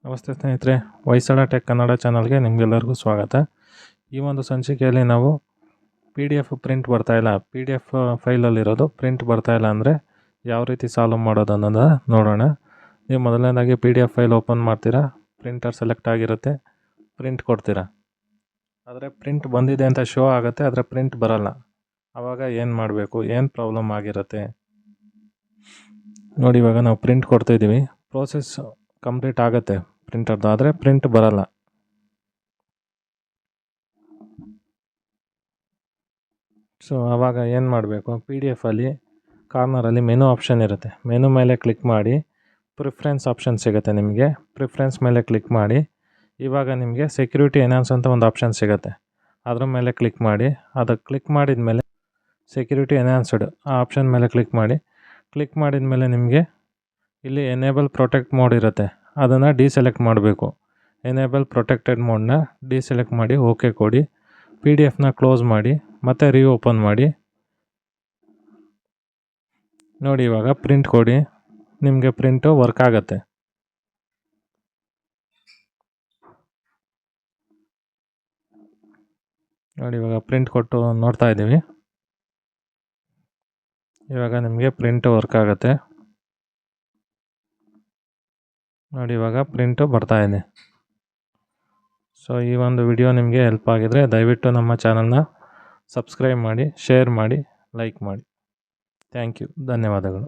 ನಮಸ್ತೆ ಸ್ನೇಹಿತರೆ, ಹೊಯ್ಸಳ ಟೆಕ್ ಕನ್ನಡ ಚಾನಲ್ಗೆ ನಿಮಗೆಲ್ಲರಿಗೂ ಸ್ವಾಗತ. ಈ ಒಂದು ಸಂಚಿಕೆಯಲ್ಲಿ ನಾವು PDF ಪ್ರಿಂಟ್ ಬರ್ತಾಯಿಲ್ಲ, PDF ಫೈಲಲ್ಲಿರೋದು ಪ್ರಿಂಟ್ ಬರ್ತಾಯಿಲ್ಲ ಅಂದರೆ ಯಾವ ರೀತಿ ಸಾಲ್ವ್ ಮಾಡೋದು ಅನ್ನೋದು ನೋಡೋಣ. ನೀವು ಮೊದಲನೇದಾಗಿ PDF ಫೈಲ್ ಓಪನ್ ಮಾಡ್ತೀರಾ, ಪ್ರಿಂಟರ್ ಸೆಲೆಕ್ಟ್ ಆಗಿರುತ್ತೆ, ಪ್ರಿಂಟ್ ಕೊಡ್ತೀರಾ. ಆದರೆ ಪ್ರಿಂಟ್ ಬಂದಿದೆ ಅಂತ ಶೋ ಆಗುತ್ತೆ, ಆದರೆ ಪ್ರಿಂಟ್ ಬರಲ್ಲ. ಆವಾಗ ಏನು ಮಾಡಬೇಕು, ಏನು ಪ್ರಾಬ್ಲಮ್ ಆಗಿರುತ್ತೆ ನೋಡಿ. ಇವಾಗ ನಾವು ಪ್ರಿಂಟ್ ಕೊಡ್ತಾಯಿದ್ದೀವಿ, ಪ್ರೋಸೆಸ್ ಕಂಪ್ಲೀಟ್ ಆಗುತ್ತೆ ಪ್ರಿಂಟರ್ದು, ಆದರೆ ಪ್ರಿಂಟ್ ಬರಲ್ಲ. ಸೊ ಆವಾಗ ಏನು ಮಾಡಬೇಕು, PDF ಕಾರ್ನರಲ್ಲಿ ಮೆನು ಆಪ್ಷನ್ ಇರುತ್ತೆ, ಮೆನು ಮೇಲೆ ಕ್ಲಿಕ್ ಮಾಡಿ ಪ್ರಿಫರೆನ್ಸ್ ಆಪ್ಷನ್ ಸಿಗುತ್ತೆ ನಿಮಗೆ. ಪ್ರಿಫರೆನ್ಸ್ ಮೇಲೆ ಕ್ಲಿಕ್ ಮಾಡಿ, ಇವಾಗ ನಿಮಗೆ ಸೆಕ್ಯೂರಿಟಿ ಎನ್ಹಾನ್ಸ್ ಅಂತ ಒಂದು ಆಪ್ಷನ್ ಸಿಗುತ್ತೆ, ಅದ್ರ ಮೇಲೆ ಕ್ಲಿಕ್ ಮಾಡಿ. ಅದಕ್ಕೆ ಕ್ಲಿಕ್ ಮಾಡಿದ ಮೇಲೆ ಸೆಕ್ಯೂರಿಟಿ ಎನ್ಹಾನ್ಸ್ಡ್ ಆ ಆಪ್ಷನ್ ಮೇಲೆ ಕ್ಲಿಕ್ ಮಾಡಿ. ಕ್ಲಿಕ್ ಮಾಡಿದ ಮೇಲೆ ನಿಮಗೆ ಇಲ್ಲಿ ಎನೇಬಲ್ ಪ್ರೊಟೆಕ್ಟ್ ಮೋಡ್ ಇರುತ್ತೆ, ಅದನ್ನು ಡಿಸೆಲೆಕ್ಟ್ ಮಾಡಬೇಕು. ಎನೇಬಲ್ ಪ್ರೊಟೆಕ್ಟೆಡ್ ಮೋಡ್ನ ಡಿಸೆಲೆಕ್ಟ್ ಮಾಡಿ, ಓಕೆ ಕೊಡಿ. PDF ಕ್ಲೋಸ್ ಮಾಡಿ, ಮತ್ತೆ ರೀಓಪನ್ ಮಾಡಿ. ನೋಡಿ ಇವಾಗ ಪ್ರಿಂಟ್ ಕೊಡಿ, ನಿಮಗೆ ಪ್ರಿಂಟು ವರ್ಕ್ ಆಗುತ್ತೆ. ನೋಡಿ ಇವಾಗ ಪ್ರಿಂಟ್ ಕೊಟ್ಟು ನೋಡ್ತಾ ಇದ್ದೀವಿ, ಇವಾಗ ನಿಮಗೆ ಪ್ರಿಂಟು ವರ್ಕ್ ಆಗುತ್ತೆ. ನೋಡಿ ಇವಾಗ ಪ್ರಿಂಟು ಬರ್ತಾ ಇದೆ. ಸೊ ಈ ಒಂದು ವಿಡಿಯೋ ನಿಮಗೆ ಹೆಲ್ಪ್ ಆಗಿದರೆ ದಯವಿಟ್ಟು ನಮ್ಮ ಚಾನಲ್ನ ಸಬ್ಸ್ಕ್ರೈಬ್ ಮಾಡಿ, ಶೇರ್ ಮಾಡಿ, ಲೈಕ್ ಮಾಡಿ. ಥ್ಯಾಂಕ್ ಯು, ಧನ್ಯವಾದಗಳು.